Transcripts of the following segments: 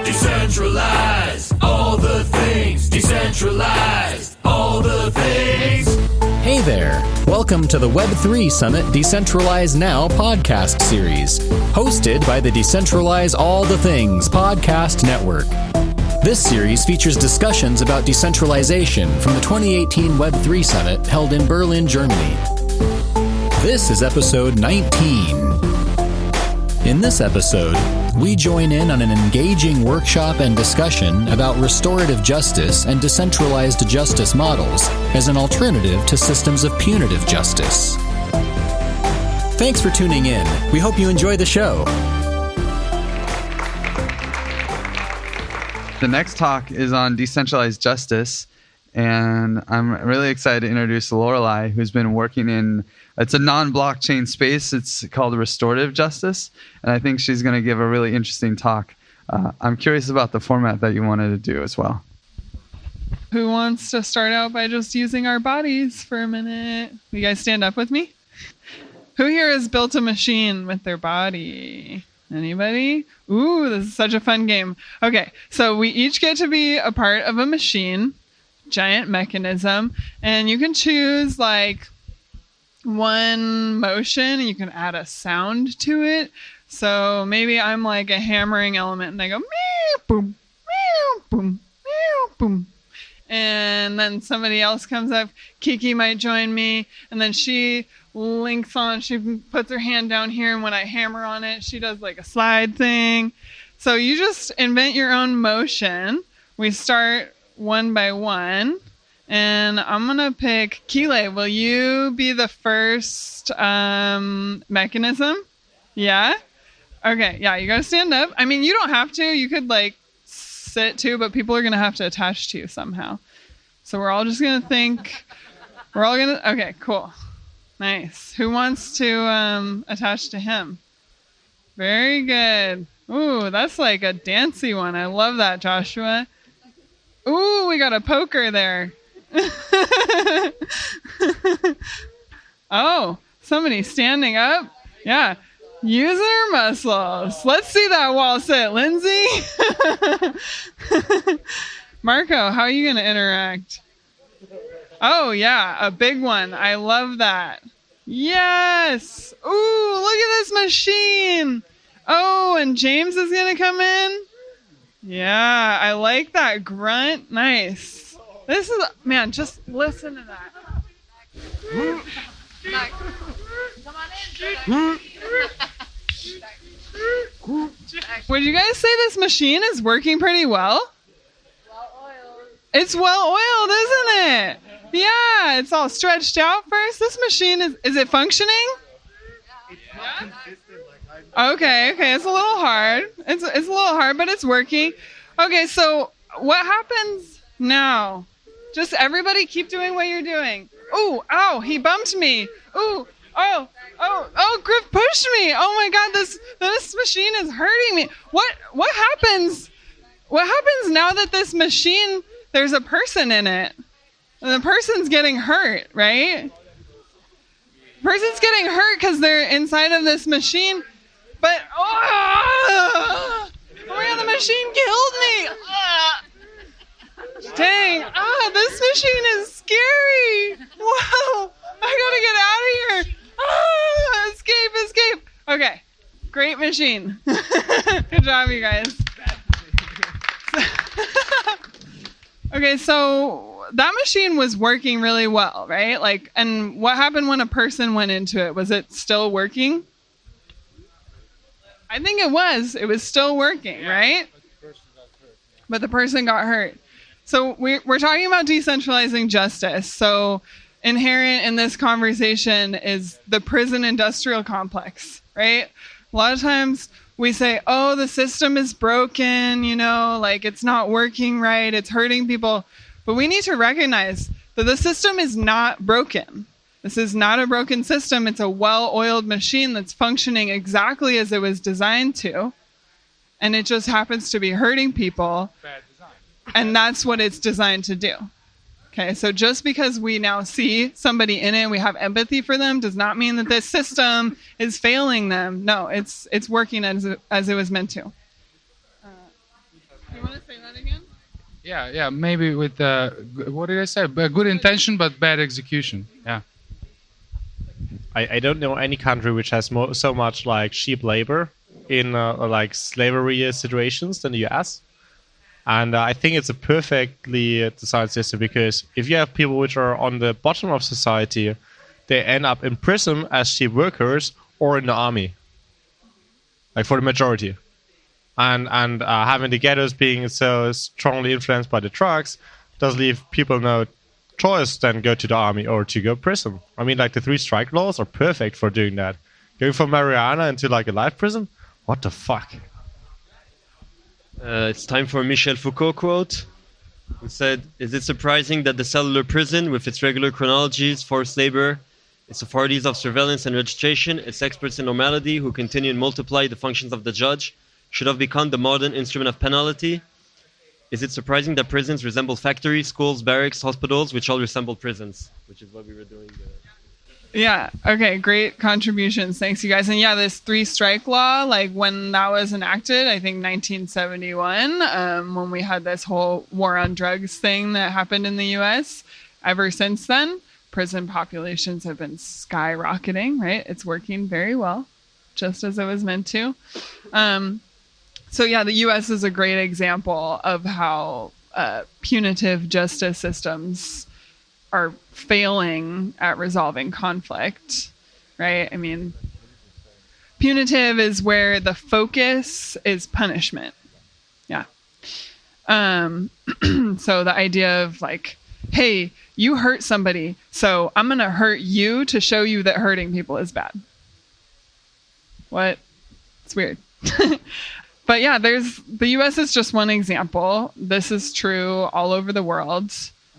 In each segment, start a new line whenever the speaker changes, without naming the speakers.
Decentralize all the things. Decentralize all the things.
Hey there! Welcome to the Web3 Summit Decentralize Now podcast series, hosted by the Decentralize All The Things podcast network. This series features discussions about decentralization from the 2018 Web3 Summit held in Berlin, Germany. This is episode 19. In this episode, we join in on an engaging workshop and discussion about restorative justice and decentralized justice models as an alternative to systems of punitive justice. Thanks for tuning in. We hope you enjoy the show.
The next talk is on decentralized justice, and I'm really excited to introduce Lorelei, who's been working in, it's a non-blockchain space. It's called restorative justice, and I think she's going to give a really interesting talk. I'm curious about the format that you wanted to do as well.
Who wants to start out by just using our bodies for a minute? You guys stand up with me? Who here has built a machine with their body? Anybody? Ooh, this is such a fun game. Okay, so we each get to be a part of a machine, giant mechanism, and you can choose like one motion and you can add a sound to it. So maybe I'm like a hammering element and I go meow, boom, meow, boom, meow, boom. And then somebody else comes up, Kiki might join me, and then she links on, she puts her hand down here, and when I hammer on it, she does like a slide thing. So you just invent your own motion. We start one by one, and I'm gonna pick Kile. Will you be the first mechanism? Yeah? Okay, yeah, you gotta stand up. I mean, you don't have to, you could like sit too, but people are gonna have to attach to you somehow. So we're all just gonna think, okay, cool. Nice. Who wants to attach to him? Very good. Ooh, that's like a dancey one. I love that, Joshua. Ooh, we got a poker there. Oh, somebody standing up. Yeah. User muscles. Let's see that wall sit, Lindsay. Marco, how are you going to interact? Oh, yeah, a big one. I love that. Yes. Ooh, look at this machine. Oh, and James is going to come in. Yeah, I like that grunt. Nice. This is, man, just listen to that. Would you guys say this machine is working pretty well? It's well oiled, isn't it? Yeah, it's all stretched out first. This machine is it functioning? Yeah? Okay, it's a little hard. It's a little hard, but it's working. Okay, so what happens now? Just everybody keep doing what you're doing. Ooh, ow, he bumped me. Ooh, oh, Griff pushed me. Oh my God, this machine is hurting me. What happens? What happens now that this machine, there's a person in it? And the person's getting hurt, right? Person's getting hurt because they're inside of this machine. But, oh my God, the machine killed me. Dang, this machine is scary. Whoa, I gotta get out of here. Escape. Okay, great machine. Good job, you guys. Okay, so that machine was working really well, right? Like, and what happened when a person went into it? Was it still working? I think it was. It was still working, right? But the person got hurt. So we're talking about decentralizing justice. So inherent in this conversation is the prison industrial complex, right? A lot of times we say, oh, the system is broken, like it's not working right, it's hurting people. But we need to recognize that the system is not broken. This is not a broken system. It's a well-oiled machine that's functioning exactly as it was designed to. And it just happens to be hurting people. Bad design. And that's what it's designed to do. Okay, so just because we now see somebody in it, we have empathy for them, does not mean that this system is failing them. No, it's working as it was meant to.
Yeah, maybe with what did I say? Good intention but bad execution. Yeah.
I don't know any country which has so much like cheap labor in like slavery situations than the US. And I think it's a perfectly designed system because if you have people which are on the bottom of society, they end up in prison as cheap workers or in the army, like for the majority. And having the ghettos being so strongly influenced by the trucks does leave people no choice than go to the army or to go prison. I mean, like the 3 strike laws are perfect for doing that. Going from marijuana into like a life prison? What the fuck?
It's time for a Michel Foucault quote, who said, "Is it surprising that the cellular prison, with its regular chronologies, forced labor, its authorities of surveillance and registration, its experts in normality who continue and multiply the functions of the judge, should have become the modern instrument of penalty? Is it surprising that prisons resemble factories, schools, barracks, hospitals, which all resemble prisons?" Which is what we were doing.
Yeah. Okay. Great contributions. Thanks, you guys. And yeah, this 3 strike law, like when that was enacted, I think 1971, when we had this whole war on drugs thing that happened in the U.S. Ever since then, prison populations have been skyrocketing. Right? It's working very well, just as it was meant to. So yeah, the U.S. is a great example of how punitive justice systems are failing at resolving conflict, right? I mean, punitive is where the focus is punishment. Yeah. So the idea of like, hey, you hurt somebody, so I'm going to hurt you to show you that hurting people is bad. What? It's weird. But yeah, the US is just one example. This is true all over the world,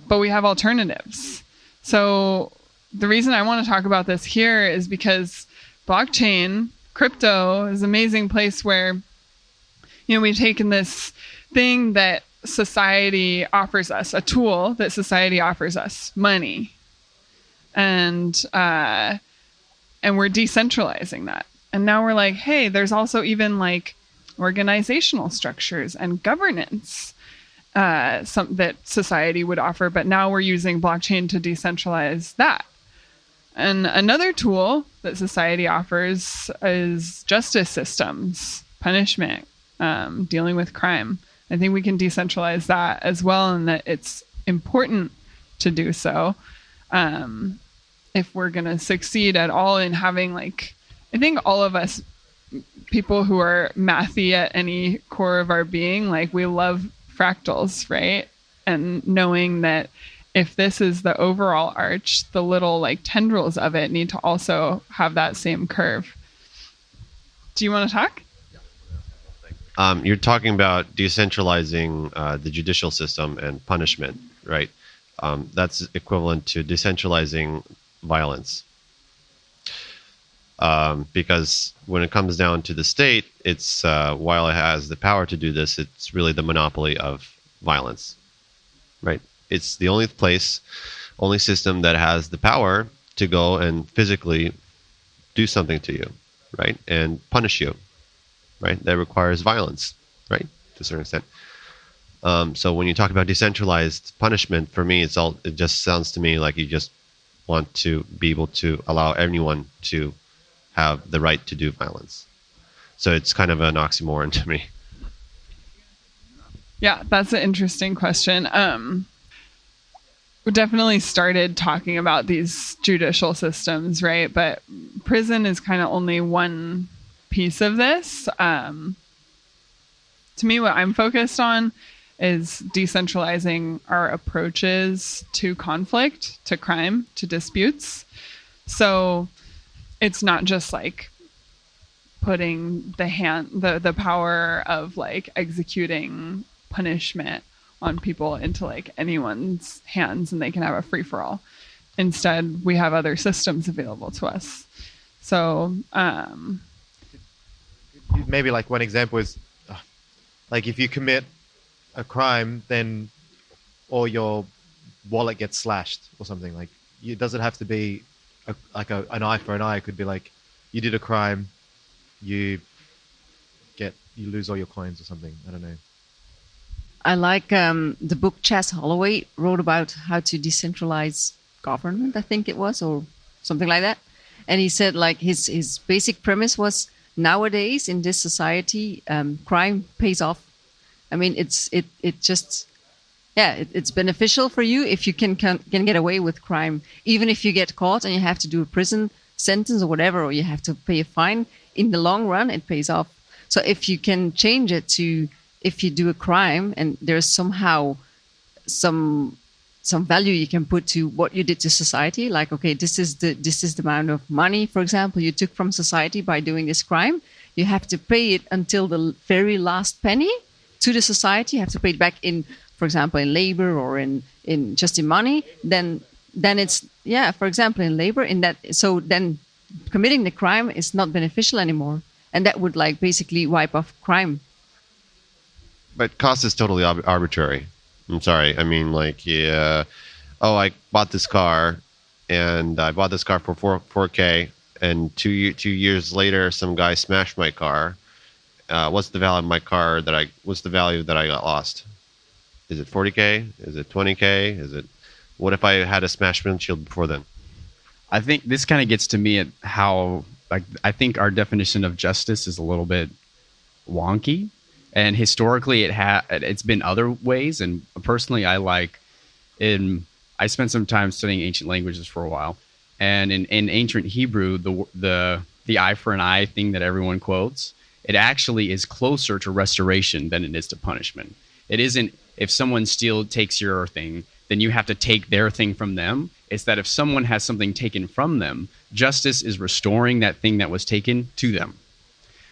but we have alternatives. So the reason I want to talk about this here is because blockchain, crypto, is an amazing place where, we've taken this thing that society offers us, a tool that society offers us, money, and we're decentralizing that. And now we're like, hey, there's also even like organizational structures and governance that society would offer, but now we're using blockchain to decentralize that. And another tool that society offers is justice systems, punishment, dealing with crime. I think we can decentralize that as well, and that it's important to do so if we're going to succeed at all in having, like, I think all of us people who are mathy at any core of our being, like, we love fractals, right? And knowing that if this is the overall arch, the little like tendrils of it need to also have that same curve. Do you want to talk?
You're talking about decentralizing the judicial system and punishment, right? That's equivalent to decentralizing violence. Because when it comes down to the state, it's while it has the power to do this, it's really the monopoly of violence, right? It's the only system that has the power to go and physically do something to you, right? And punish you, right? That requires violence, right? To a certain extent. So when you talk about decentralized punishment, for me, it just sounds to me like you just want to be able to allow anyone to have the right to do violence. So it's kind of an oxymoron to me.
Yeah, that's an interesting question. We definitely started talking about these judicial systems, right? But prison is kind of only one piece of this. To me, what I'm focused on is decentralizing our approaches to conflict, to crime, to disputes. So it's not just like putting the power of like executing punishment on people into like anyone's hands and they can have a free-for-all. Instead, we have other systems available to us. So
maybe like one example is like if you commit a crime, then or your wallet gets slashed or something, like it doesn't have to be an eye for an eye. It could be like you did a crime, you lose all your coins or something. I don't know.
I like the book Chas Holloway wrote about how to decentralize government, I think it was, or something like that. And he said, like, his basic premise was, nowadays in this society, crime pays off. I mean, it's beneficial for you if you can get away with crime, even if you get caught and you have to do a prison sentence or whatever, or you have to pay a fine. In the long run, it pays off. So if you can change it to, if you do a crime and there's somehow some value you can put to what you did to society, like, okay, this is the amount of money, for example, you took from society by doing this crime. You have to pay it until the very last penny to the society. You have to pay it back in, for example, in labor or in just in money. Then it's, for example, in labor, in that. So then committing the crime is not beneficial anymore, and that would like basically wipe off crime.
But cost is totally arbitrary. I'm sorry. I mean, like, I bought this car, and I bought this car for 4K, and 2 years later, some guy smashed my car. What's the value of my car what's the value that I got lost? Is it 40K? Is it 20K? What if I had a smashed windshield before then?
I think this kind of gets to me at how, like, I think our definition of justice is a little bit wonky. And historically, it's been other ways. And personally, I spent some time studying ancient languages for a while. And in ancient Hebrew, the eye for an eye thing that everyone quotes, it actually is closer to restoration than it is to punishment. It isn't, if someone takes your thing, then you have to take their thing from them. It's that if someone has something taken from them, justice is restoring that thing that was taken to them.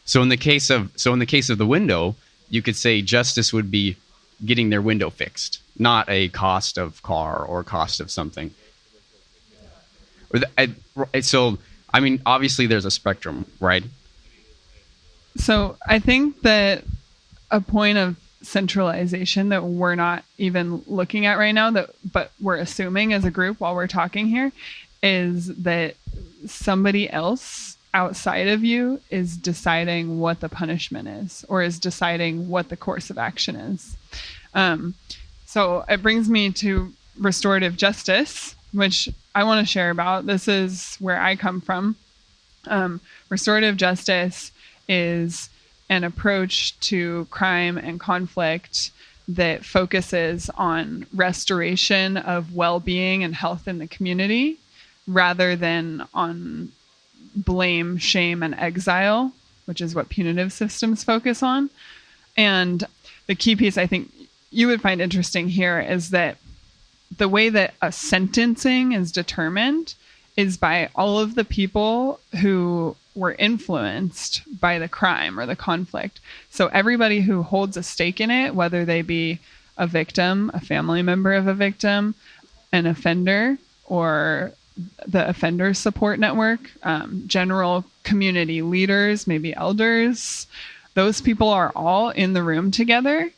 So in the case of the window, you could say justice would be getting their window fixed, not a cost of car or cost of something. So, I mean, obviously there's a spectrum, right?
So I think that a point of centralization that we're not even looking at right now, but we're assuming as a group while we're talking here, is that somebody else outside of you is deciding what the punishment is, or is deciding what the course of action is. So it brings me to restorative justice, which I want to share about. This is where I come from. Restorative justice is an approach to crime and conflict that focuses on restoration of well-being and health in the community, rather than on blame, shame, and exile, which is what punitive systems focus on. And the key piece I think you would find interesting here is that the way that a sentencing is determined is by all of the people who were influenced by the crime or the conflict. So everybody who holds a stake in it, whether they be a victim, a family member of a victim, an offender, or the offender support network, general community leaders, maybe elders, those people are all in the room together,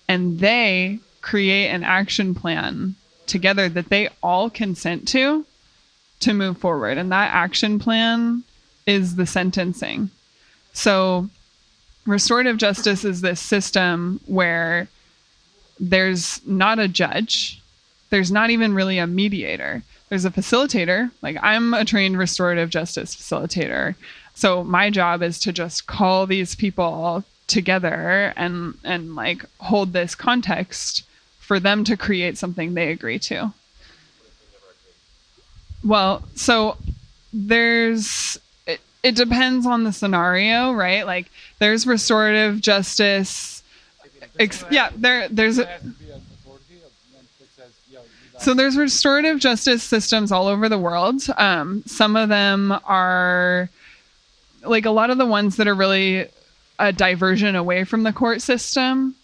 and they create an action plan together that they all consent to move forward. And that action plan is the sentencing. So restorative justice is this system where there's not a judge, there's not even really a mediator. There's a facilitator. Like, I'm a trained restorative justice facilitator. So my job is to just call these people together and like hold this context for them to create something they agree to. Well, so it depends on the scenario, right? Like, there's restorative justice. So there's restorative justice systems all over the world. Some of them are, like, a lot of the ones that are really a diversion away from the court system,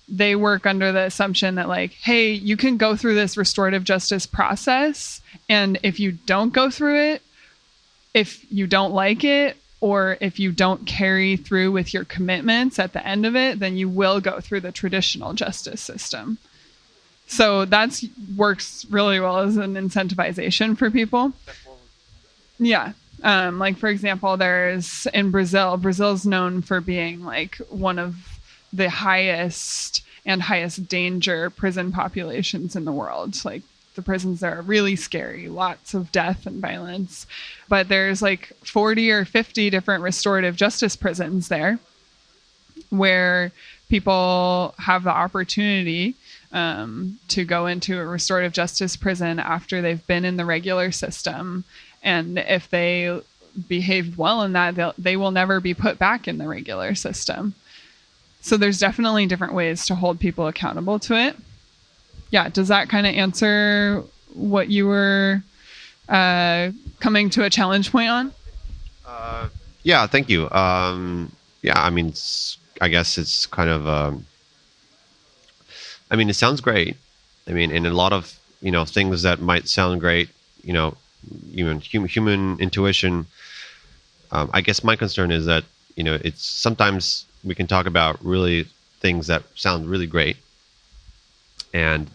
they work under the assumption that, like, hey, you can go through this restorative justice process, and if you don't go through it, if you don't like it, or if you don't carry through with your commitments at the end of it, then you will go through the traditional justice system. So that works really well as an incentivization for people. Yeah. Like, for example, Brazil's known for being like one of the highest and highest danger prison populations in the world. Like, the prisons there are really scary, lots of death and violence. But there's like 40 or 50 different restorative justice prisons there where people have the opportunity to go into a restorative justice prison after they've been in the regular system. And if they behaved well in that, they will never be put back in the regular system. So there's definitely different ways to hold people accountable to it. Yeah, does that kind of answer what you were coming to a challenge point on?
Yeah, thank you. Yeah, I mean, I guess it's kind of. I mean, it sounds great. I mean, and a lot of things that might sound great, even human intuition. I guess my concern is that it's sometimes we can talk about really things that sound really great,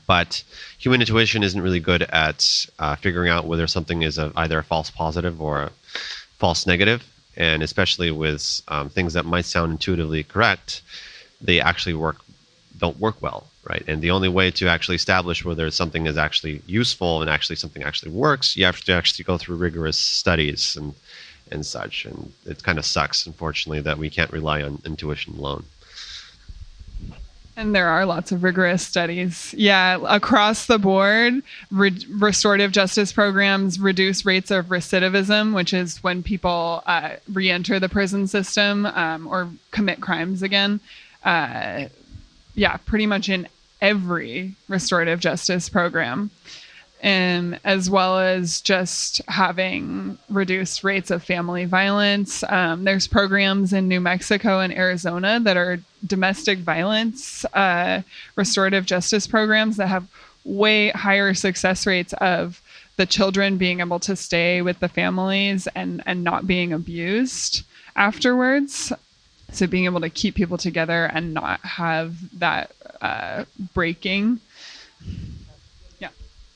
but human intuition isn't really good at figuring out whether something is either a false positive or a false negative. And especially with things that might sound intuitively correct, they actually don't work well, right? And the only way to actually establish whether something is actually useful and actually something actually works, you have to actually go through rigorous studies and such. And it kind of sucks, unfortunately, that we can't rely on intuition alone.
And there are lots of rigorous studies. Yeah, across the board, restorative justice programs reduce rates of recidivism, which is when people re-enter the prison system or commit crimes again. Yeah, pretty much in every restorative justice program. As well as just having reduced rates of family violence. There's programs in New Mexico and Arizona that are domestic violence restorative justice programs that have way higher success rates of the children being able to stay with the families and not being abused afterwards. So being able to keep people together and not have that breaking.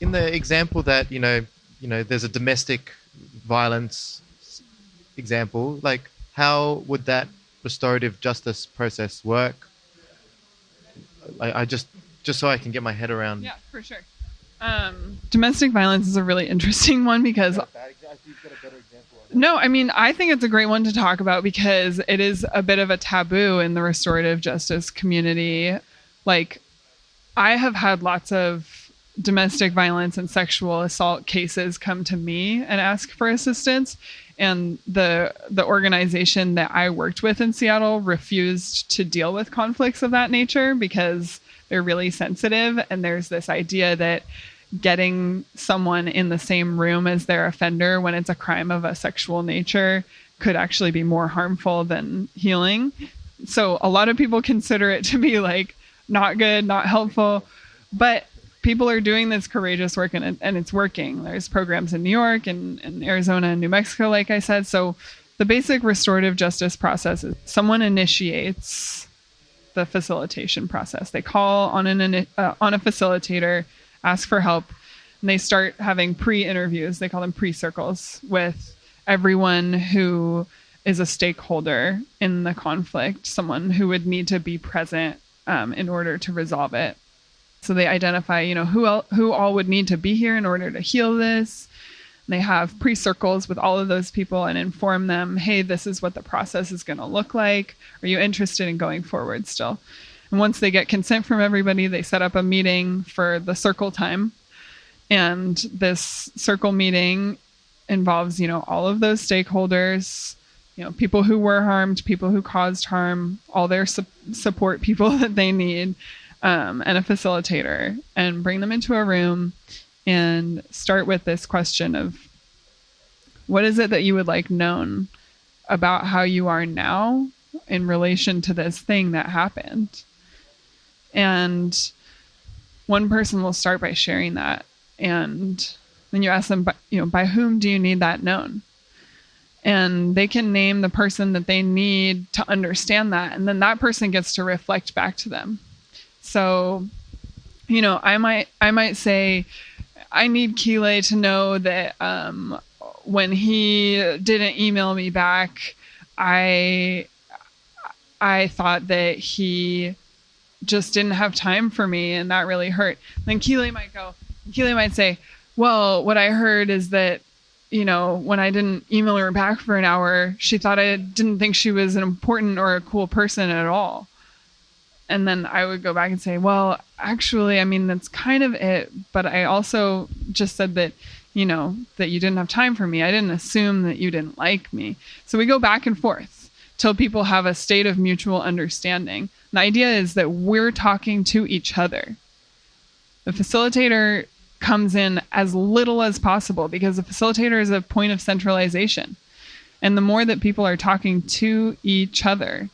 In the example that there's a domestic violence example, like how would that restorative justice process work? I just so I can get my head around.
Yeah, for sure. Domestic violence is a really interesting one because no, I mean, I think it's a great one to talk about because it is a bit of a taboo in the restorative justice community. Like, I have had lots of domestic violence and sexual assault cases come to me and ask for assistance. And the organization that I worked with in Seattle refused to deal with conflicts of that nature because they're really sensitive. And there's this idea that getting someone in the same room as their offender when it's a crime of a sexual nature could actually be more harmful than healing. So a lot of people consider it to be like not good, not helpful, but people are doing this courageous work and it's working. There's programs in New York and Arizona and New Mexico, like I said. So the basic restorative justice process is someone initiates the facilitation process. They call on a facilitator, ask for help, and they start having pre-interviews. They call them pre-circles with everyone who is a stakeholder in the conflict, someone who would need to be present in order to resolve it. So they identify, who all would need to be here in order to heal this. And they have pre-circles with all of those people and inform them, hey, this is what the process is going to look like. Are you interested in going forward still? And once they get consent from everybody, they set up a meeting for the circle time. And this circle meeting involves, all of those stakeholders, people who were harmed, people who caused harm, all their support people that they need. And a facilitator, and bring them into a room and start with this question of what is it that you would like known about how you are now in relation to this thing that happened. And one person will start by sharing that, and then you ask them, by whom do you need that known? And they can name the person that they need to understand that, and then that person gets to reflect back to them. So, I might say, I need Kile to know that when he didn't email me back, I thought that he just didn't have time for me, and that really hurt. Then Keely might say, well, what I heard is that, when I didn't email her back for an hour, she thought I didn't think she was an important or a cool person at all. And then I would go back and say, well, actually, that's kind of it. But I also just said that, that you didn't have time for me. I didn't assume that you didn't like me. So we go back and forth till people have a state of mutual understanding. The idea is that we're talking to each other. The facilitator comes in as little as possible because the facilitator is a point of centralization. And the more that people are talking to each other,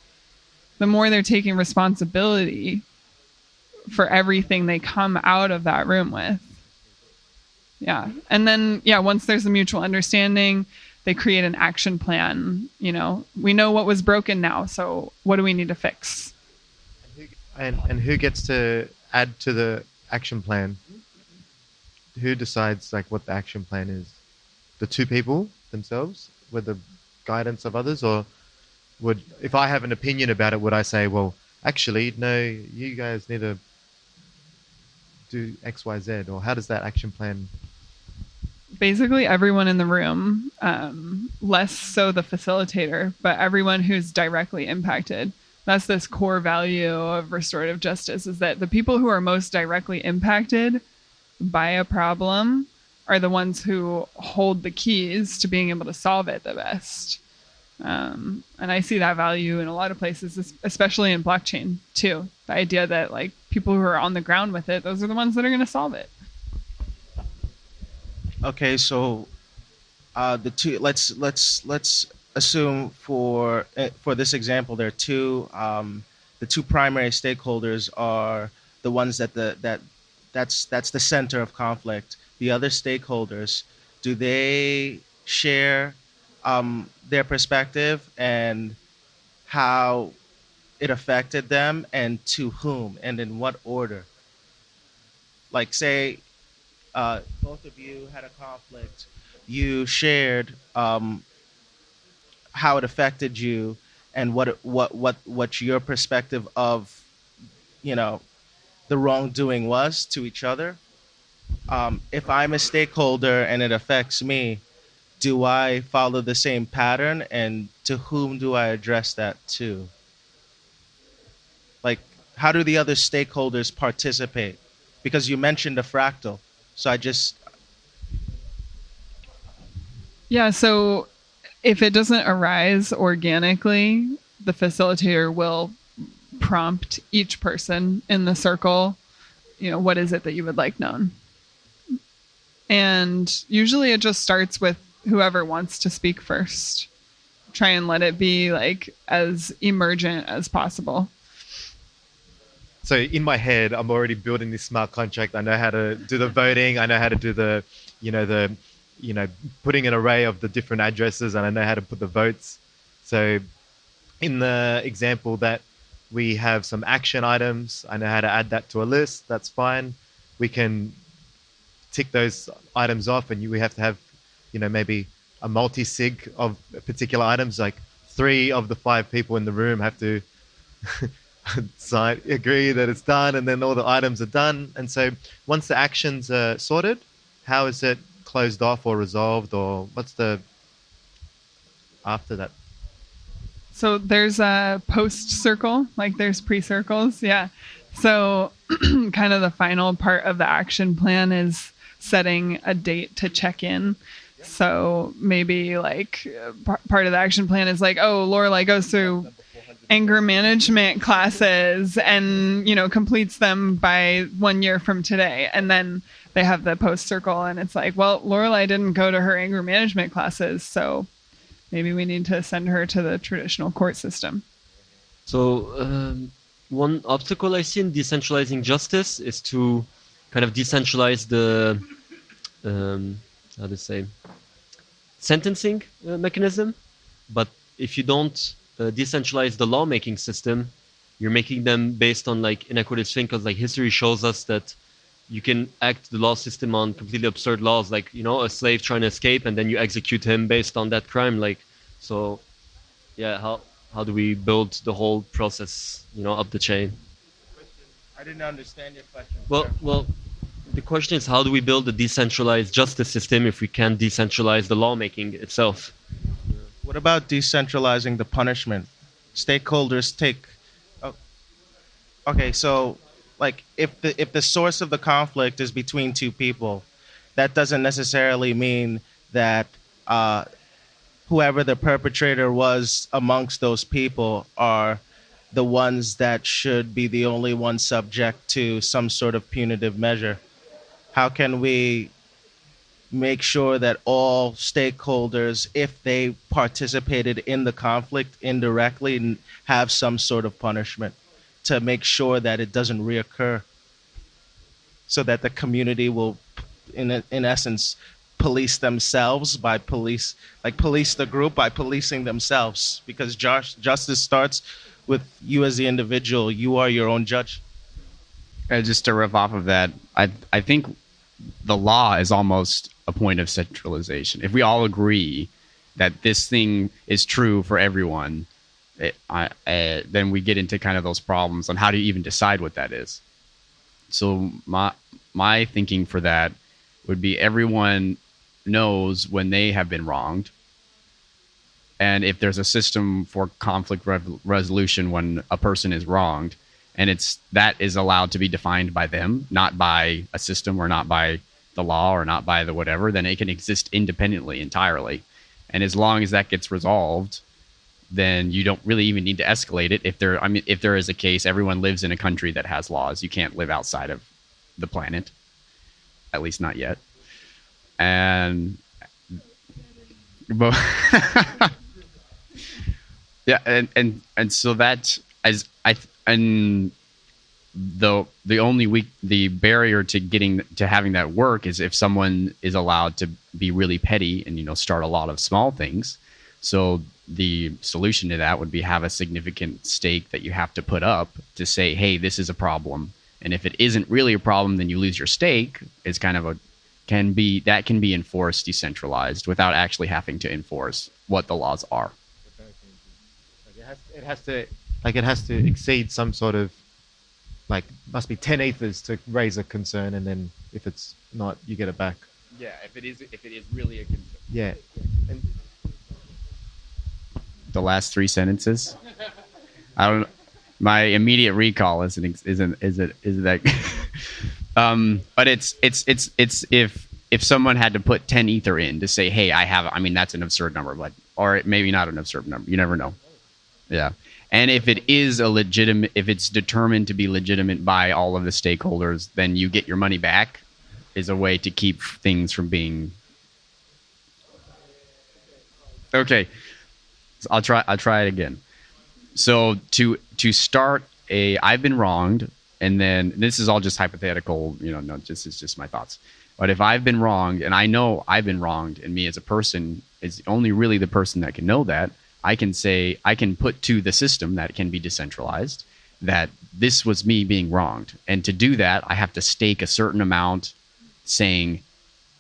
the more they're taking responsibility for everything they come out of that room with. Yeah. And then, once there's a mutual understanding, they create an action plan. We know what was broken now, so what do we need to fix?
And who gets to add to the action plan? Who decides what the action plan is? The two people themselves with the guidance of others, or if I have an opinion about it, would I say, well, actually, no, you guys need to do X, Y, Z, or how does that action plan?
Basically, everyone in the room, less so the facilitator, but everyone who's directly impacted. That's this core value of restorative justice, is that the people who are most directly impacted by a problem are the ones who hold the keys to being able to solve it the best. And I see that value in a lot of places, especially in blockchain too. The idea that people who are on the ground with it, those are the ones that are going to solve it.
Okay, so the two. Let's assume for this example, there are two. The two primary stakeholders are the ones that's the center of conflict. The other stakeholders, do they share their perspective and how it affected them, and to whom, and in what order? Say both of you had a conflict, you shared how it affected you and what your perspective of the wrongdoing was to each other. If I'm a stakeholder and it affects me, do I follow the same pattern, and to whom do I address that to? How do the other stakeholders participate? Because you mentioned a fractal, so
so if it doesn't arise organically, the facilitator will prompt each person in the circle, what is it that you would like known? And usually it just starts with whoever wants to speak first. Try and let it be as emergent as possible.
So in my head, I'm already building this smart contract. I know how to do the voting. I know how to do the putting an array of the different addresses, and I know how to put the votes. So in the example that we have some action items, I know how to add that to a list. That's fine. We can tick those items off, and we have to have, maybe a multi-sig of particular items. 3 of the 5 people in the room have to agree that it's done, and then all the items are done. And so once the actions are sorted, how is it closed off or resolved, or what's the after that?
So there's a post circle, there's pre-circles. Yeah. So kind of the final part of the action plan is setting a date to check in. So maybe part of the action plan is Lorelai goes through anger management classes and, completes them by 1 year from today. And then they have the post circle, and it's Lorelai didn't go to her anger management classes, so maybe we need to send her to the traditional court system.
So one obstacle I see in decentralizing justice is to kind of decentralize the sentencing mechanism. But if you don't decentralize the lawmaking system, you're making them based on inequitable thinkers. History shows us that you can act the law system on completely absurd laws, a slave trying to escape, and then you execute him based on that crime. How do we build the whole process, up the chain?
I didn't understand your question.
Well, the question is, how do we build a decentralized justice system if we can't decentralize the lawmaking itself?
What about decentralizing the punishment? Stakeholders take. Oh, okay, so like if the source of the conflict is between two people, that doesn't necessarily mean that whoever the perpetrator was amongst those people are the ones that should be the only ones subject to some sort of punitive measure. How can we make sure that all stakeholders, if they participated in the conflict indirectly, have some sort of punishment to make sure that it doesn't reoccur, so that the community will, in essence, police themselves by police the group by policing themselves, because justice starts with you as the individual. You are your own judge.
Just to riff off of that, I think the law is almost a point of centralization. If we all agree that this thing is true for everyone, then we get into kind of those problems on how to even decide what that is. So my thinking for that would be everyone knows when they have been wronged, and if there's a system for conflict resolution when a person is wronged, and that is allowed to be defined by them, not by a system or not by the law or not by the whatever, then it can exist independently entirely. And as long as that gets resolved, then you don't really even need to escalate it. If there is a case, everyone lives in a country that has laws. You can't live outside of the planet, at least not yet. And but yeah, and so that as the barrier to having that work is if someone is allowed to be really petty and start a lot of small things. So the solution to that would be have a significant stake that you have to put up to say, hey, this is a problem. And if it isn't really a problem, then you lose your stake. It's kind of can be enforced decentralized without actually having to enforce what the laws are.
It has to exceed some sort of, must be 10 ethers to raise a concern, and then if it's not, you get it back.
Yeah, if it is really a concern.
Yeah. And
the last three sentences. I don't. My immediate recall isn't that. But it's if someone had to put 10 ether in to say, hey, that's an absurd number, or maybe not an absurd number. You never know. Yeah. And if it is if it's determined to be legitimate by all of the stakeholders, then you get your money back is a way to keep things from being. Okay. So I'll try it again. So to start I've been wronged, and then this is all just hypothetical, this is just my thoughts. But if I've been wronged and I know I've been wronged, and me as a person is only really the person that can know that, I can put to the system that can be decentralized that this was me being wronged. And to do that, I have to stake a certain amount saying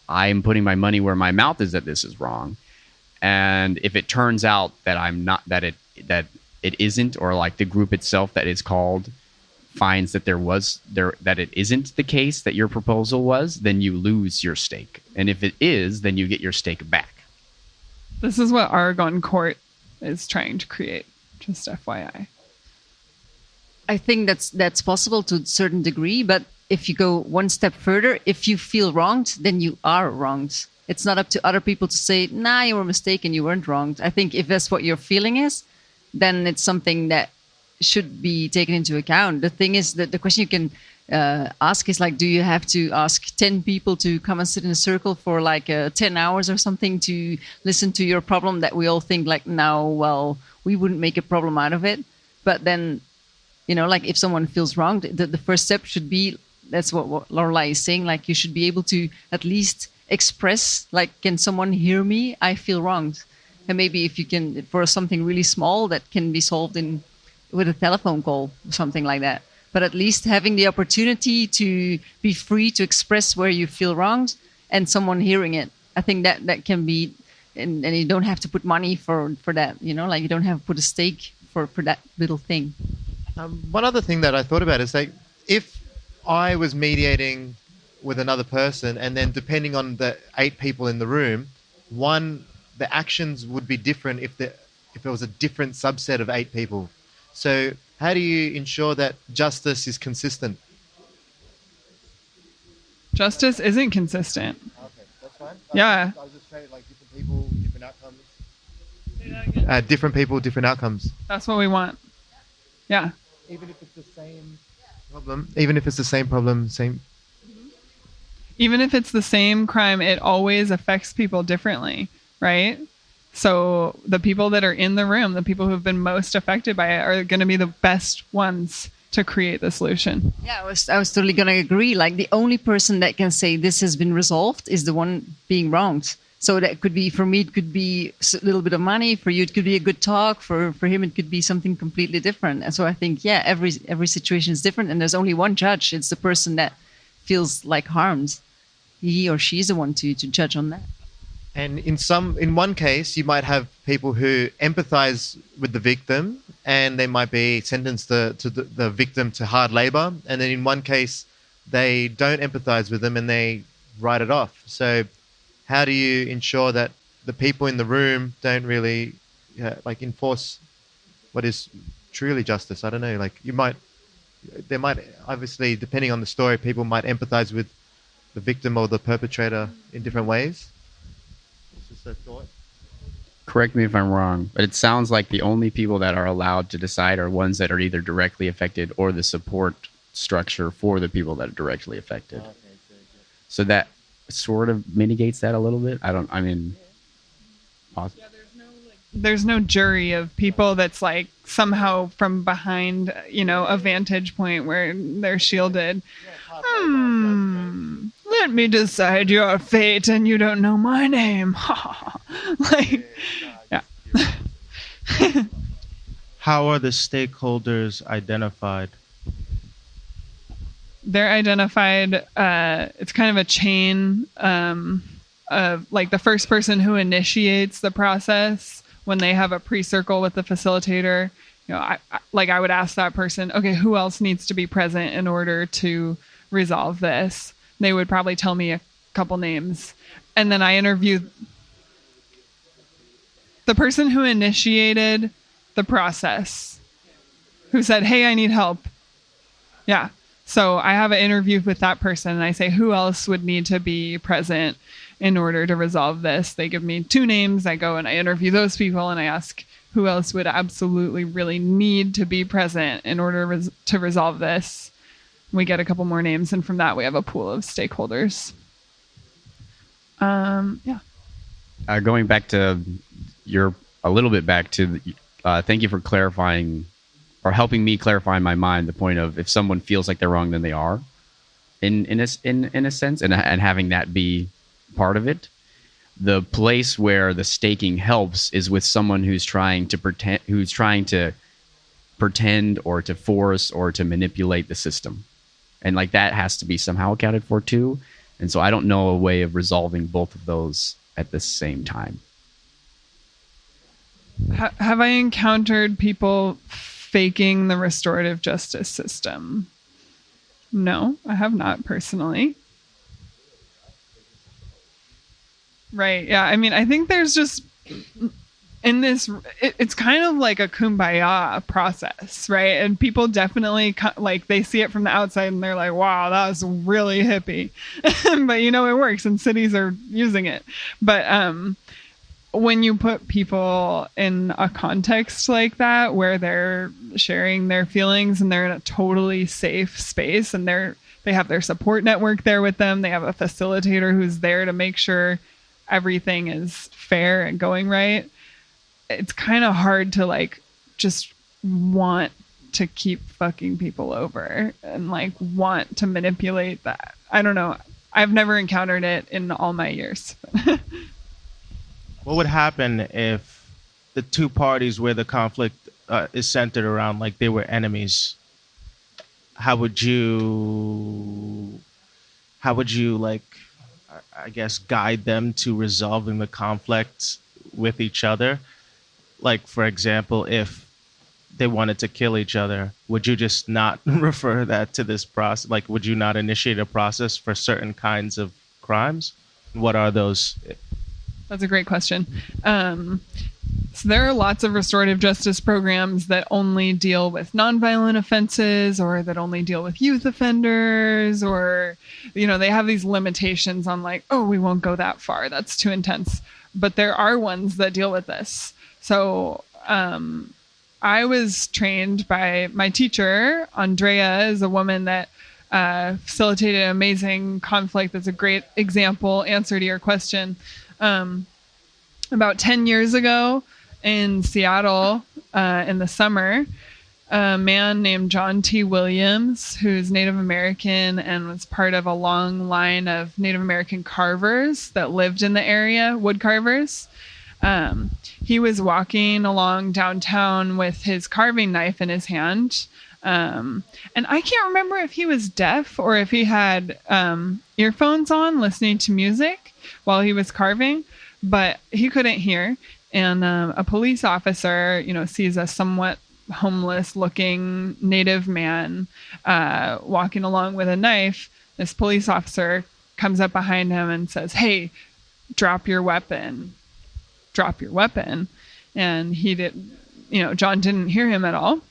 I'm putting my money where my mouth is that this is wrong. And if it turns out that I'm not, that it isn't, or like the group itself that is called finds that that it isn't the case that your proposal was, then you lose your stake. And if it is, then you get your stake back.
This is what Aragon Court is trying to create, just FYI.
I think that's possible to a certain degree, but if you go one step further, if you feel wronged, then you are wronged. It's not up to other people to say, nah, you were mistaken, you weren't wronged. I think if that's what your feeling is, then it's something that should be taken into account. The thing is that the question you can ask is do you have to ask 10 people to come and sit in a circle for 10 hours or something to listen to your problem that we all think we wouldn't make a problem out of it. But then, if someone feels wronged, the first step should be, that's what Lorelei is saying, you should be able to at least express, can someone hear me? I feel wronged. And maybe if you can, for something really small that can be solved with a telephone call or something like that. But at least having the opportunity to be free to express where you feel wronged and someone hearing it. I think that can be, and you don't have to put money for that, you don't have to put a stake for that little thing.
One other thing that I thought about is if I was mediating with another person, and then depending on the 8 people in the room, the actions would be different if it was a different subset of 8 people. So how do you ensure that justice is consistent?
Justice isn't consistent.
Okay, that's fine.
Yeah.
I was just saying, like, different people, different outcomes. Different people, different outcomes.
That's what we want. Yeah.
Even if it's the same problem. Even if it's the same problem,
Even if it's the same crime, it always affects people differently, right? So the people that are in the room, the people who have been most affected by it, are going to be the best ones to create the solution.
Yeah, I was totally going to agree. Like, the only person that can say this has been resolved is the one being wronged. So that could be, for me, it could be a little bit of money. For you, it could be a good talk. For him, it could be something completely different. And so I think, yeah, every situation is different. And there's only one judge. It's the person that feels like harmed. He or she's the one to judge on that.
And in one case, you might have people who empathize with the victim, and they might be sentenced the victim to hard labor. And then in one case, they don't empathize with them and they write it off. So how do you ensure that the people in the room don't really enforce what is truly justice? I don't know. Like, there might obviously, depending on the story, people might empathize with the victim or the perpetrator in different ways. It's just a thought.
Correct me if I'm wrong, but it sounds like the only people that are allowed to decide are ones that are either directly affected or the support structure for the people that are directly affected.
Okay,
so that sort of mitigates that a little bit.
There's no jury of people that's like somehow from behind, a vantage point where they're shielded. Let me decide your fate and you don't know my name. Yeah.
How are the stakeholders identified?
They're identified, it's kind of a chain of like the first person who initiates the process. When they have a pre-circle with the facilitator, I would ask that person, okay, who else needs to be present in order to resolve this? They would probably tell me a couple names. And then I interview the person who initiated the process, who said, hey, I need help. Yeah. So I have an interview with that person and I say, who else would need to be present in order to resolve this? They give me 2 names. I go and I interview those people and I ask who else would absolutely really need to be present in order to resolve this. We get a couple more names, and from that we have a pool of stakeholders. Yeah.
Going back to a little bit back to, thank you for clarifying or helping me clarify in my mind the point of if someone feels like they're wrong, then they are, in a sense, and having that be part of it. The place where the staking helps is with someone who's trying to pretend or to force or to manipulate the system. And like that has to be somehow accounted for too. And so I don't know a way of resolving both of those at the same time.
Have I encountered people faking the restorative justice system? No, I have not personally. Right. Yeah. I mean, I think there's just in this, it's kind of like a kumbaya process, right? And people definitely they see it from the outside and they're like, wow, that was really hippie. But it works and cities are using it. But when you put people in a context like that, where they're sharing their feelings and they're in a totally safe space and they have their support network there with them, they have a facilitator who's there to make sure everything is fair and going right, it's kind of hard to just want to keep fucking people over and want to manipulate that. I don't know. I've never encountered it in all my years.
What would happen if the 2 parties where the conflict is centered around, they were enemies? How would you I guess, guide them to resolving the conflict with each other? For example, if they wanted to kill each other, would you just not refer that to this process? Like, would you not initiate a process for certain kinds of crimes? What are those?
That's a great question. So there are lots of restorative justice programs that only deal with nonviolent offenses, or that only deal with youth offenders, or, they have these limitations on like, oh, we won't go that far. That's too intense. But there are ones that deal with this. So I was trained by my teacher. Andrea is a woman that facilitated an amazing conflict. That's a great example, answer to your question. About 10 years ago in Seattle, in the summer, a man named John T. Williams, who's Native American and was part of a long line of Native American carvers that lived in the area, wood carvers. He was walking along downtown with his carving knife in his hand. And I can't remember if he was deaf or if he had earphones on listening to music while he was carving, but he couldn't hear. And a police officer, sees a somewhat homeless looking Native man walking along with a knife. This police officer comes up behind him and says, "Hey, drop your weapon. Drop your weapon." And John didn't hear him at all.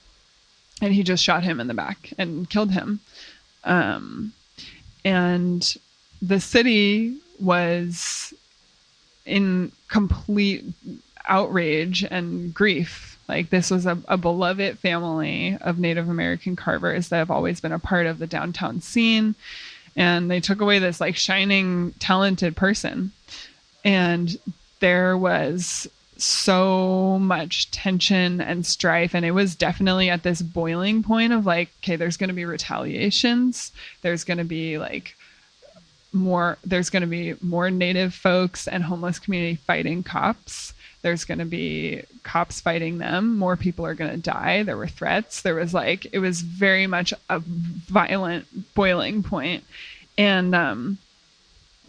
And he just shot him in the back and killed him. And the city was in complete outrage and grief. Like, this was a beloved family of Native American carvers that have always been a part of the downtown scene. And they took away this like shining, talented person. And there was so much tension and strife, and it was definitely at this boiling point of like, okay, there's going to be retaliations, there's going to be more Native folks and homeless community fighting cops, there's going to be cops fighting them, more people are going to die, there were threats, it was very much a violent boiling point. And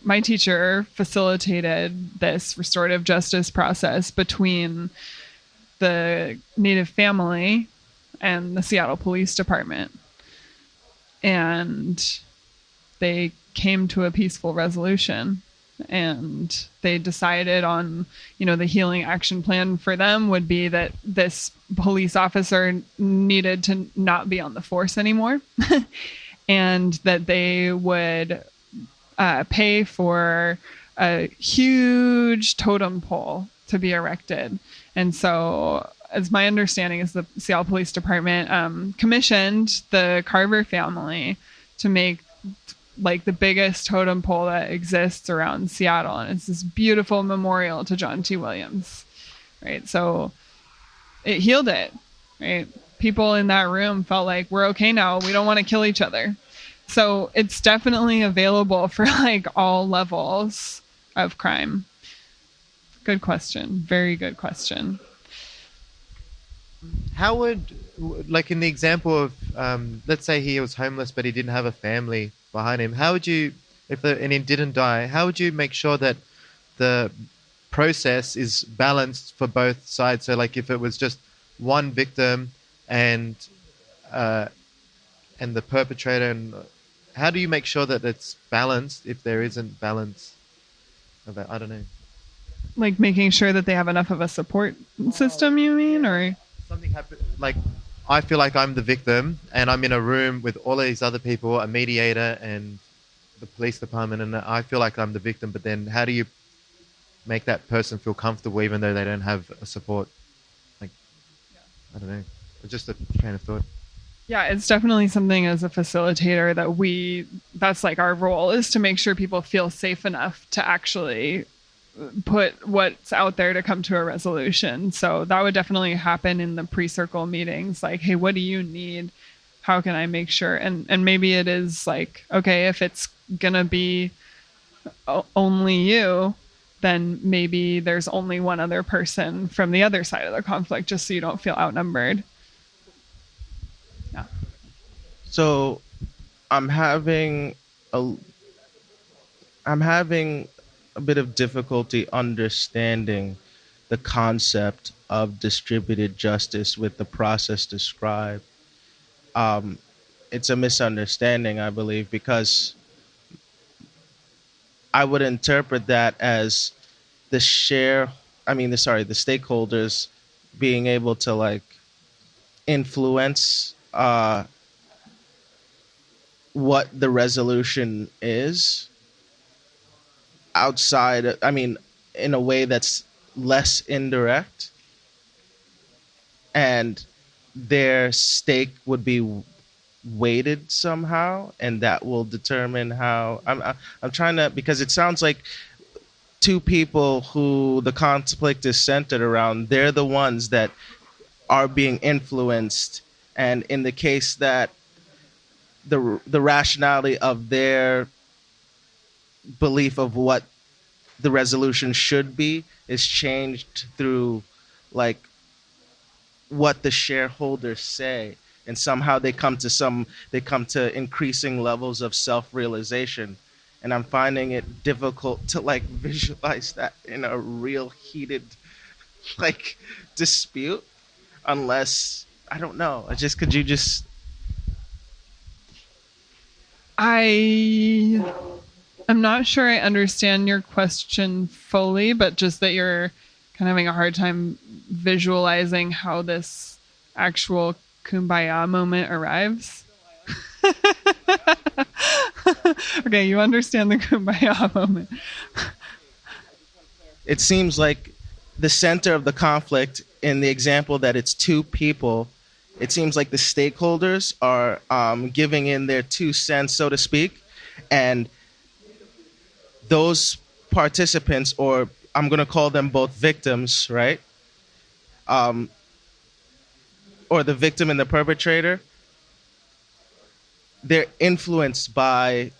my teacher facilitated this restorative justice process between the Native family and the Seattle Police Department. And they came to a peaceful resolution, and they decided on, the healing action plan for them would be that this police officer needed to not be on the force anymore and that they would pay for a huge totem pole to be erected. And so, as my understanding is, the Seattle Police Department commissioned the Carver family to make the biggest totem pole that exists around Seattle. And it's this beautiful memorial to John T. Williams, right? So it healed it, right? People in that room felt like, we're okay now. We don't want to kill each other. So it's definitely available for all levels of crime. Good question. Very good question.
How would, in the example of, let's say he was homeless but he didn't have a family behind him, how would you, and he didn't die, how would you make sure that the process is balanced for both sides? So if it was just one victim and the perpetrator, and how do you make sure that it's balanced if there isn't balance of that? I don't know.
Making sure that they have enough of a support system, you mean? Or
something happened, I feel like I'm the victim and I'm in a room with all of these other people, a mediator and the police department, and I feel like I'm the victim, but then how do you make that person feel comfortable even though they don't have a support? I don't know. It's just a train of thought.
Yeah, it's definitely something as a facilitator that's our role, is to make sure people feel safe enough to actually put what's out there to come to a resolution. So that would definitely happen in the pre-circle meetings. Hey, what do you need? How can I make sure? And maybe it is okay, if it's going to be only you, then maybe there's only one other person from the other side of the conflict, just so you don't feel outnumbered. Yeah.
So I'm having a bit of difficulty understanding the concept of distributed justice with the process described. It's a misunderstanding, I believe, because I would interpret that as the the stakeholders being able to like influence what the resolution is outside, in a way that's less indirect, and their stake would be weighted somehow, and that will determine how. I'm trying to, because it sounds like two people who the conflict is centered around, they're the ones that are being influenced, and in the case that the rationality of their belief of what the resolution should be is changed through like what the shareholders say, and somehow they come to increasing levels of self-realization, and I'm finding it difficult to like visualize that in a real heated like dispute, unless I don't know. Could you just
I'm not sure I understand your question fully, but just that you're kind of having a hard time visualizing how this actual kumbaya moment arrives. Okay, you understand the kumbaya moment.
It seems like the center of the conflict in the example that it's two people, it seems like the stakeholders are giving in their 2 cents, so to speak, and those participants, or I'm going to call them both victims, right? Or the victim and the perpetrator, they're influenced by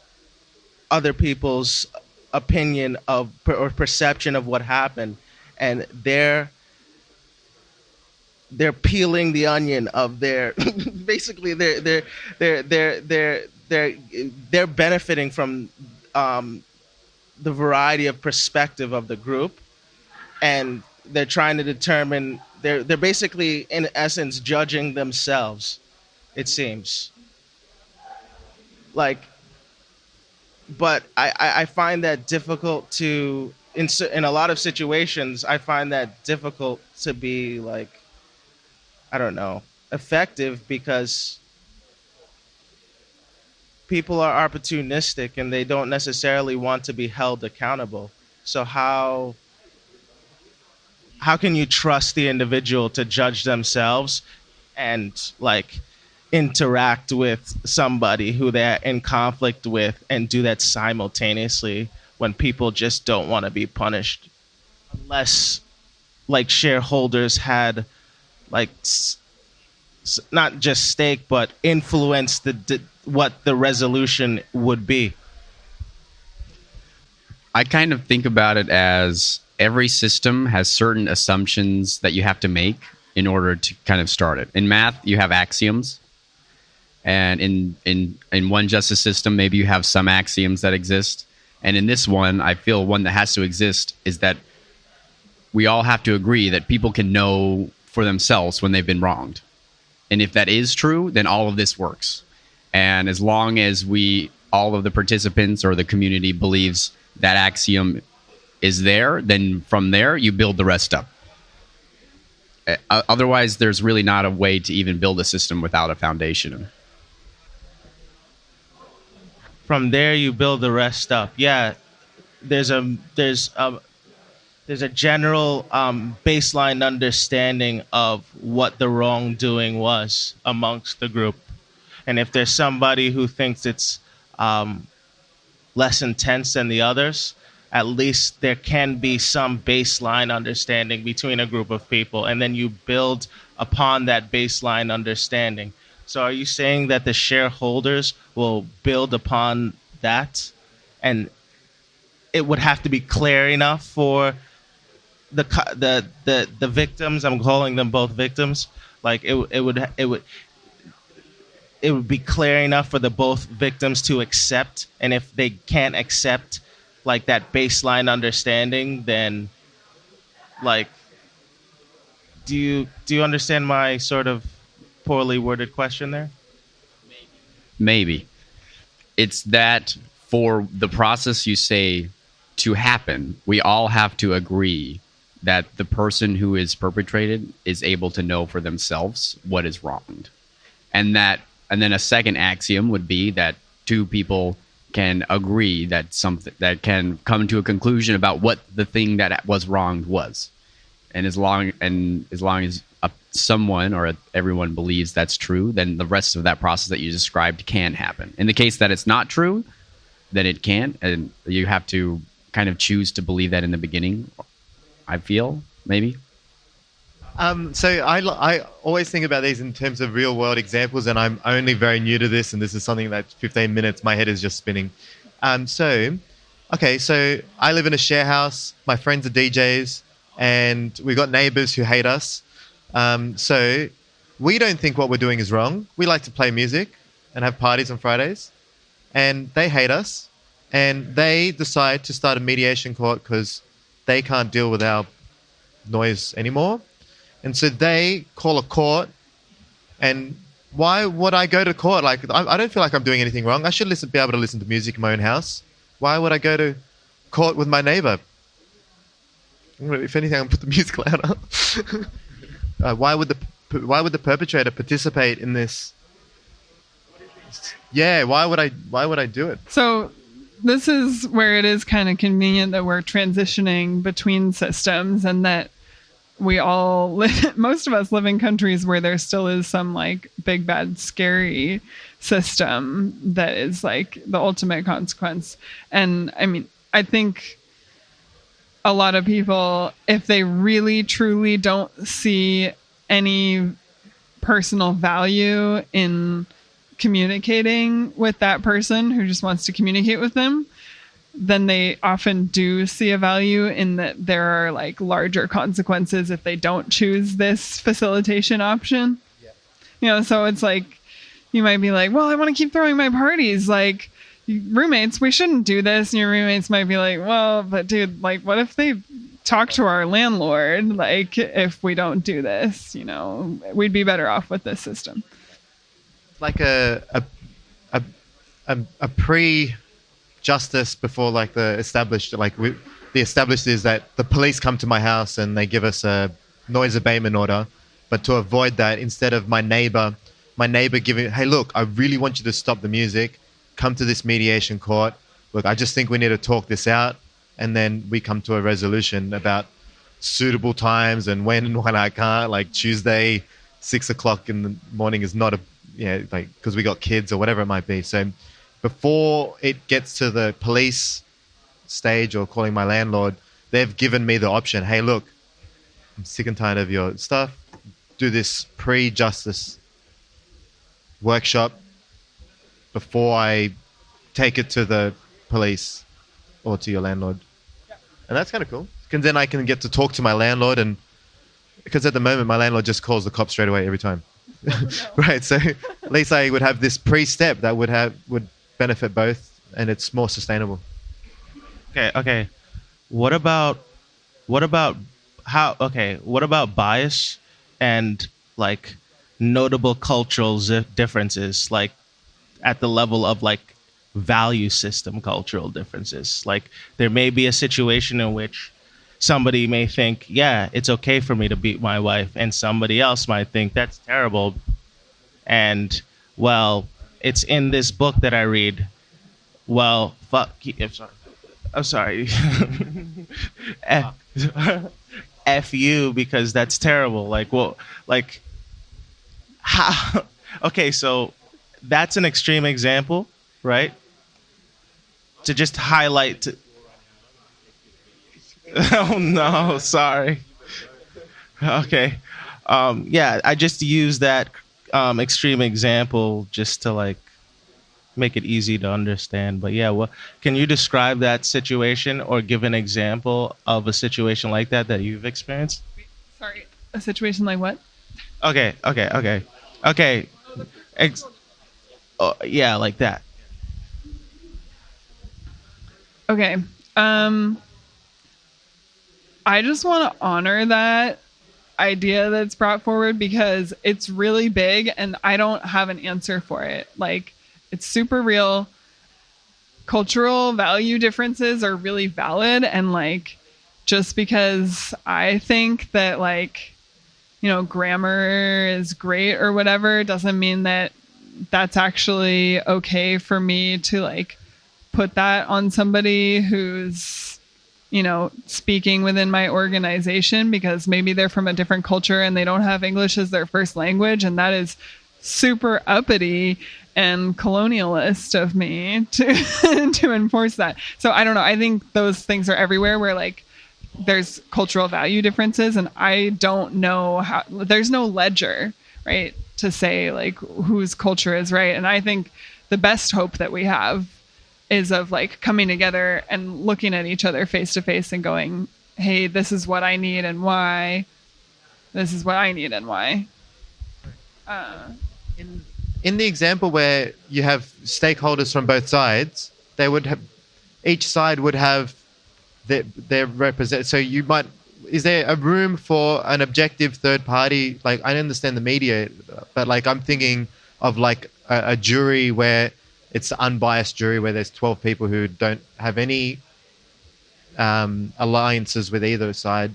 other people's opinion of or perception of what happened, and they're peeling the onion of their basically they're benefiting from the variety of perspective of the group, and they're trying to determine, they're basically in essence judging themselves, it seems like. But I find that difficult to in a lot of situations. I find that difficult to be like, I don't know, effective, because people are opportunistic and they don't necessarily want to be held accountable. So how can you trust the individual to judge themselves and like interact with somebody who they're in conflict with and do that simultaneously when people just don't want to be punished? Unless like shareholders had like not just stake but influence what the resolution would be.
I kind of think about it as every system has certain assumptions that you have to make in order to kind of start it. In math, you have axioms. And in one justice system, maybe you have some axioms that exist. And in this one, I feel one that has to exist is that we all have to agree that people can know for themselves when they've been wronged. And if that is true, then all of this works. And as long as all of the participants or the community believes that axiom is there, then from there, you build the rest up. Otherwise, there's really not a way to even build a system without a foundation.
From there, you build the rest up. Yeah, there's a general baseline understanding of what the wrongdoing was amongst the group, and if there's somebody who thinks it's less intense than the others, at least there can be some baseline understanding between a group of people, and then you build upon that baseline understanding. So are you saying that the shareholders will build upon that, and it would have to be clear enough for the victims? I'm calling them both victims. Like it would be clear enough for the both victims to accept, and if they can't accept like that baseline understanding, then like Do you understand my sort of poorly worded question there?
Maybe. It's that for the process you say to happen, we all have to agree that the person who is perpetrated is able to know for themselves what is wronged. And then a second axiom would be that two people can agree that something that can come to a conclusion about what the thing that was wronged was. And as long as someone or everyone believes that's true, then the rest of that process that you described can happen. In the case that it's not true, then it can't, and you have to kind of choose to believe that in the beginning. I feel maybe.
So I always think about these in terms of real world examples, and I'm only very new to this, and this is something that 15 minutes my head is just spinning. So I live in a share house. My friends are DJs, and we've got neighbors who hate us. So we don't think what we're doing is wrong. We like to play music and have parties on Fridays, and they hate us, and they decide to start a mediation court because they can't deal with our noise anymore. And so they call a court, and why would I go to court? Like, I don't feel like I'm doing anything wrong. I should be able to listen to music in my own house. Why would I go to court with my neighbor? If anything, I'm gonna put the music louder. Why would the perpetrator participate in this? Yeah, why would I do it?
So this is where it is kind of convenient that we're transitioning between systems, and that we all most of us live in countries where there still is some like big bad scary system that is like the ultimate consequence. And I mean, I think a lot of people, if they really truly don't see any personal value in communicating with that person who just wants to communicate with them, then they often do see a value in that there are like larger consequences if they don't choose this facilitation option. Yeah. You know, so it's like, you might be like, well, I want to keep throwing my parties. Like, roommates, we shouldn't do this. And your roommates might be like, well, but dude, like, what if they talk to our landlord? Like, if we don't do this, you know, we'd be better off with this system.
Like a pre-justice before like the established, the established is that the police come to my house and they give us a noise abatement order. But to avoid that, instead of my neighbor giving, hey, look, I really want you to stop the music. Come to this mediation court. Look, I just think we need to talk this out. And then we come to a resolution about suitable times and when and when I can't. Like Tuesday, 6 o'clock in the morning is not because we got kids or whatever it might be. So before it gets to the police stage or calling my landlord, they've given me the option. Hey, look, I'm sick and tired of your stuff. Do this pre-justice workshop before I take it to the police or to your landlord. Yeah. And that's kind of cool. Because then I can get to talk to my landlord, and because at the moment my landlord just calls the cops straight away every time. Right. So at least I would have this pre-step that would benefit both, and it's more sustainable.
Okay. What about bias and like notable cultural differences, like at the level of like value system cultural differences? Like there may be a situation in which somebody may think, yeah, it's okay for me to beat my wife, and somebody else might think that's terrible. And well, it's in this book that I read. Well, fuck. I'm sorry. F you, because that's terrible. Like, well, like, how? Okay, so that's an extreme example, right? To just highlight. Oh no, sorry. Okay, yeah, I just use that extreme example just to like make it easy to understand. But yeah, well, can you describe that situation or give an example of a situation like that you've experienced?
Sorry, a situation like what?
Okay. Yeah, like that. Okay.
I just want to honor that idea that's brought forward because it's really big and I don't have an answer for it. Like, it's super real. Cultural value differences are really valid. And like, just because I think that like, grammar is great or whatever doesn't mean that that's actually okay for me to like put that on somebody who's, speaking within my organization, because maybe they're from a different culture and they don't have English as their first language. And that is super uppity and colonialist of me to enforce that. So I don't know. I think those things are everywhere where like there's cultural value differences, and I don't know how, there's no ledger, right, to say like whose culture is right. And I think the best hope that we have is of like coming together and looking at each other face to face and going, hey, this is what I need and why. This is what I need and why.
In the example where you have stakeholders from both sides, they would have, each side would have their represent. So you might, is there a room for an objective third party? Like, I understand the media, but like I'm thinking of like a jury where it's an unbiased jury where there's 12 people who don't have any alliances with either side.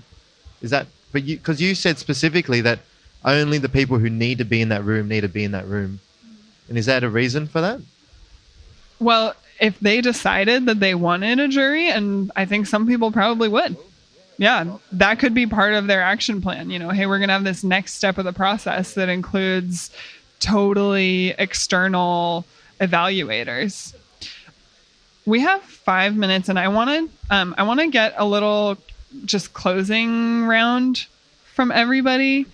Is that, but you, because you said specifically that only the people who need to be in that room need to be in that room. And is that a reason for that?
Well, if they decided that they wanted a jury, and I think some people probably would. Yeah, that could be part of their action plan. Hey, we're going to have this next step of the process that includes totally external evaluators. We have 5 minutes, and I want to get a little just closing round from everybody.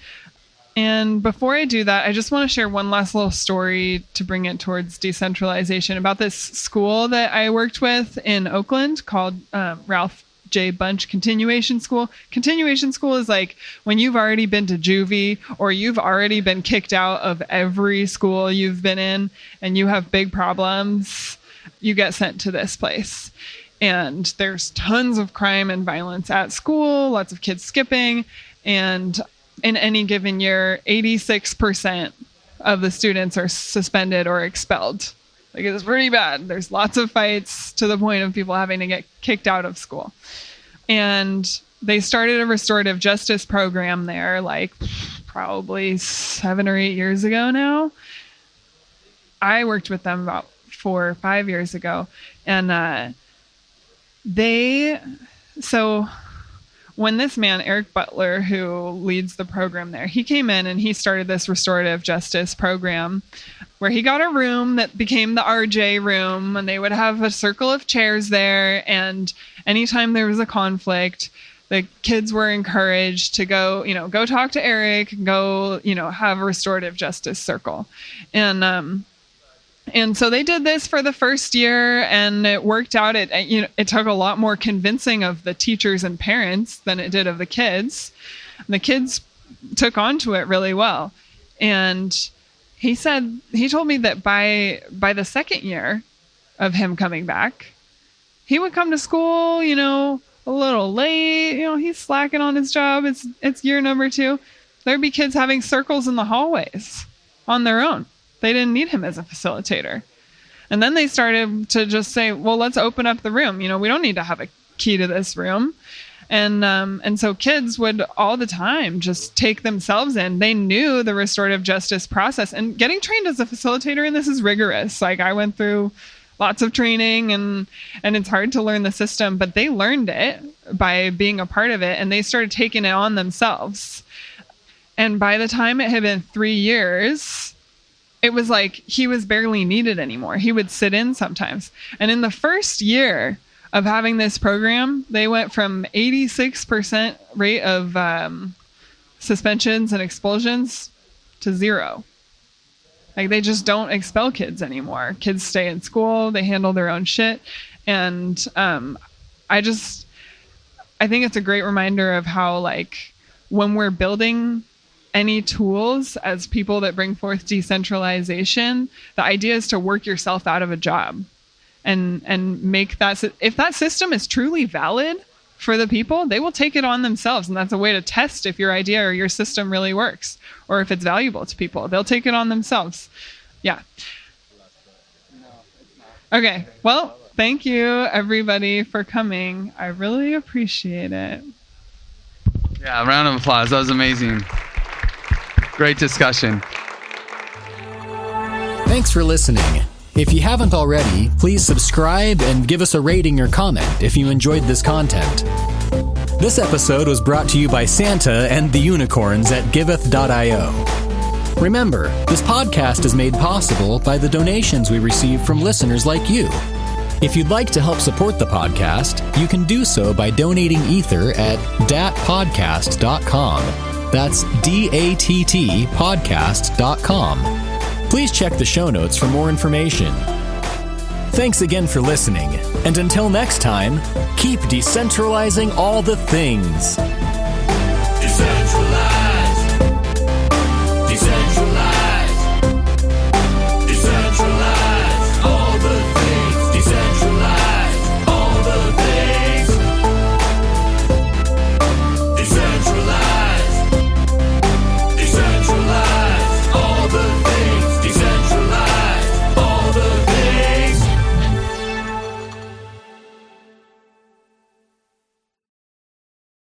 And before I do that, I just want to share one last little story to bring it towards decentralization about this school that I worked with in Oakland called Ralph J. Bunch Continuation School. Continuation school is like when you've already been to juvie or you've already been kicked out of every school you've been in and you have big problems, you get sent to this place. And there's tons of crime and violence at school, lots of kids skipping, and in any given year, 86% of the students are suspended or expelled. Like, it's pretty bad. There's lots of fights to the point of people having to get kicked out of school. And they started a restorative justice program there, like probably 7 or 8 years ago now. I worked with them about 4 or 5 years ago. And when this man, Eric Butler, who leads the program there, he came in and he started this restorative justice program where he got a room that became the RJ room, and they would have a circle of chairs there. And anytime there was a conflict, the kids were encouraged to go talk to Eric, go, have a restorative justice circle. And so they did this for the first year, and it worked out. It took a lot more convincing of the teachers and parents than it did of the kids. And the kids took on to it really well. And he told me that by the second year of him coming back, he would come to school, a little late. He's slacking on his job. It's year number 2. There'd be kids having circles in the hallways on their own. They didn't need him as a facilitator. And then they started to just say, well, let's open up the room. We don't need to have a key to this room. And so kids would all the time just take themselves in. They knew the restorative justice process, and getting trained as a facilitator in this is rigorous. Like, I went through lots of training and it's hard to learn the system, but they learned it by being a part of it, and they started taking it on themselves. And by the time it had been 3 years, it was like he was barely needed anymore. He would sit in sometimes. And in the first year of having this program, they went from 86% rate of suspensions and expulsions to 0. Like, they just don't expel kids anymore. Kids stay in school. They handle their own shit. And I think it's a great reminder of how, like, when we're building any tools as people that bring forth decentralization, the idea is to work yourself out of a job and make that, if that system is truly valid for the people, they will take it on themselves. And that's a way to test if your idea or your system really works or if it's valuable to people. They'll take it on themselves. Yeah. Okay. Well, thank you, everybody, for coming. I really appreciate it.
Yeah, a round of applause. That was amazing. Great discussion.
Thanks for listening. If you haven't already, please subscribe and give us a rating or comment if you enjoyed this content. This episode was brought to you by Santa and the unicorns at giveth.io. Remember, this podcast is made possible by the donations we receive from listeners like you. If you'd like to help support the podcast, you can do so by donating Ether at dattpodcast.com. That's DATT podcast.com. Please check the show notes for more information. Thanks again for listening, and until next time, keep decentralizing all the things.